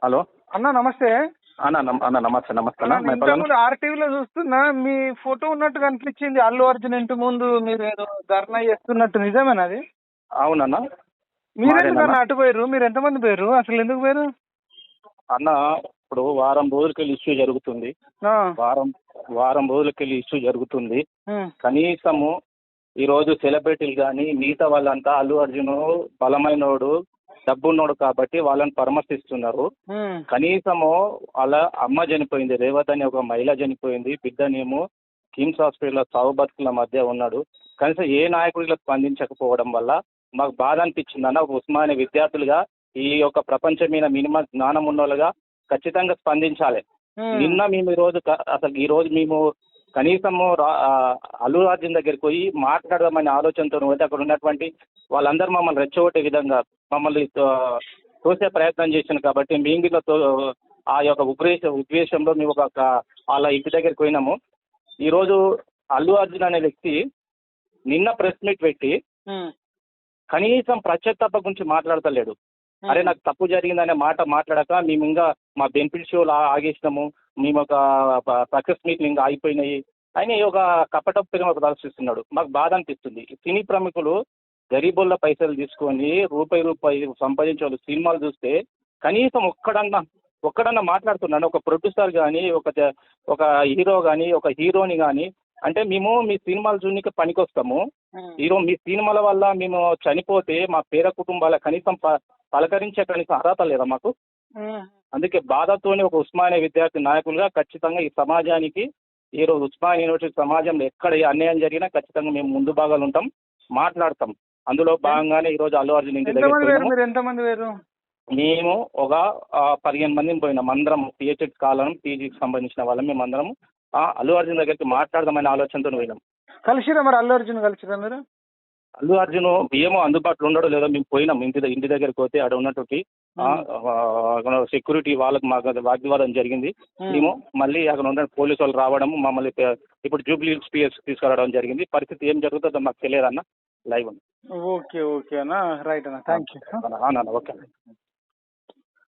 Hello అన్న నమస్తే. అన్న నమస్తే నమస్తే అన్న. అన్న ఇంతకుముందు ఆర్టీవీలో చూస్తున్నా మీ ఫోటో ఉన్నట్టు కనిపించింది. అల్లు అర్జున్ ఇంటి ముందు మీరు ఏదో ధర్నా చేస్తున్నట్టు, నిజమేనా అది? అవునన్నా. మీరెందుకన్నా అటు పోయారు? మీరు ఎంతమంది పోయారు? అసలు ఎందుకు పోయారు అన్న? ఇప్పుడు వారం రోజులకెళ్ళి ఇష్యూ జరుగుతుంది. వారం రోజులకెళ్ళి ఇష్యూ జరుగుతుంది. కనీసము ఈ రోజు సెలబ్రిటీలు కానీ మిగతా వాళ్ళంతా అల్లు అర్జున్ బలమైనోడు, డబ్బున్నోడు కాబట్టి వాళ్ళని పరామర్శిస్తున్నారు. కనీసము వాళ్ళ అమ్మ చనిపోయింది, రేవతి అనే ఒక మహిళ చనిపోయింది, బిడ్డనేమో కిమ్స్ హాస్పిటల్లో సావు బతుకుల మధ్య ఉన్నాడు. కనీసం ఏ నాయకుడిలో స్పందించకపోవడం వల్ల మాకు బాధ అనిపించిందన్న. ఒక ఉస్మానియా విద్యార్థులుగా ఈ యొక్క ప్రపంచం మీద మినిమం జ్ఞానం ఉన్నోళ్ళుగా ఖచ్చితంగా స్పందించాలి. నిన్న మేము ఈ రోజు మేము కనీసము అల్లు అర్జున్ దగ్గరికి పోయి మాట్లాడదామనే ఆలోచనతో పోతే అక్కడ ఉన్నటువంటి వాళ్ళందరూ మమ్మల్ని రెచ్చగొట్టే విధంగా మమ్మల్ని తోసే ప్రయత్నం చేశాను. కాబట్టి మేము ఆ యొక్క ఉద్దేశంలో మేము వాళ్ళ ఇంటి దగ్గరికి పోయినాము. ఈరోజు అల్లు అర్జున్ అనే వ్యక్తి నిన్న ప్రెస్ మీట్ పెట్టి కనీసం పశ్చాత్తాప గురించి మాట్లాడతలేడు. అరే నాకు తప్పు జరిగిందనే మాట మాట్లాడక మేము ఇంకా మా బెనిఫిట్ షోలు ఆగేసినాము, మేము ఒక సక్సెస్ మీట్లు ఇంకా ఆగిపోయినాయి అని ఒక కపటప్పిగా ప్రదర్శిస్తున్నాడు. మాకు బాధ అనిపిస్తుంది. సినీ ప్రముఖులు గరీబుల్ల పైసలు తీసుకొని రూపాయి సంపాదించే వాళ్ళు సినిమాలు చూస్తే కనీసం ఒక్కడన్నా మాట్లాడుతున్నాడు. ఒక ప్రొడ్యూసర్ కానీ ఒక హీరో కానీ ఒక హీరోని కానీ అంటే మేము మీ సినిమాలు చూడడానికి పనికొస్తాము, మీ సినిమాల వల్ల మేము చనిపోతే మా పేద కుటుంబాల కనీసం పలకరించే కనీసం అర్హత లేదా మాకు? అందుకే బాధతోనే ఒక ఉస్మానియా విద్యార్థి నాయకులుగా ఖచ్చితంగా ఈ సమాజానికి ఈరోజు ఉస్మానియా యూనివర్సిటీ సమాజంలో ఎక్కడ అన్యాయం జరిగినా ఖచ్చితంగా మేము ముందు భాగాలు ఉంటాం, మాట్లాడతాం. అందులో భాగంగానే ఈరోజు అల్లు అర్జున్ ఇంటి దగ్గర ఎంతమంది వేరు? మేము ఒక 15 మందిని పోయినాం. అందరం పిహెచ్డి కాలం పీజీకి సంబంధించిన వాళ్ళం. మేము అందరం అల్లు అర్జున్ దగ్గరికి మాట్లాడదామనే ఆలోచనతో పోయినాం. కలిసిరా మరి? అల్లు అర్జున్ కలిసిరా మీరు? అల్లు అర్జున్ ఏమో అందుబాటులో ఉండడో లేదో మేము పోయినాం. ఇంటి దగ్గరికి పోతే అక్కడ ఉన్నటువంటి సెక్యూరిటీ వాళ్ళకి మాకు వాగ్వివాదం జరిగింది. మేము మళ్ళీ అక్కడ ఉన్న పోలీసు వాళ్ళు రావడం, మమ్మల్ని ఇప్పుడు జూబ్లీ హిల్స్ పిఎస్ తీసుకురావడం జరిగింది. పరిస్థితి ఏం జరుగుతుందో మాకు తెలియదన్న. లైవ్ ఓకే అన్న, రైట్ అన్న, థ్యాంక్ యూ. ఓకే.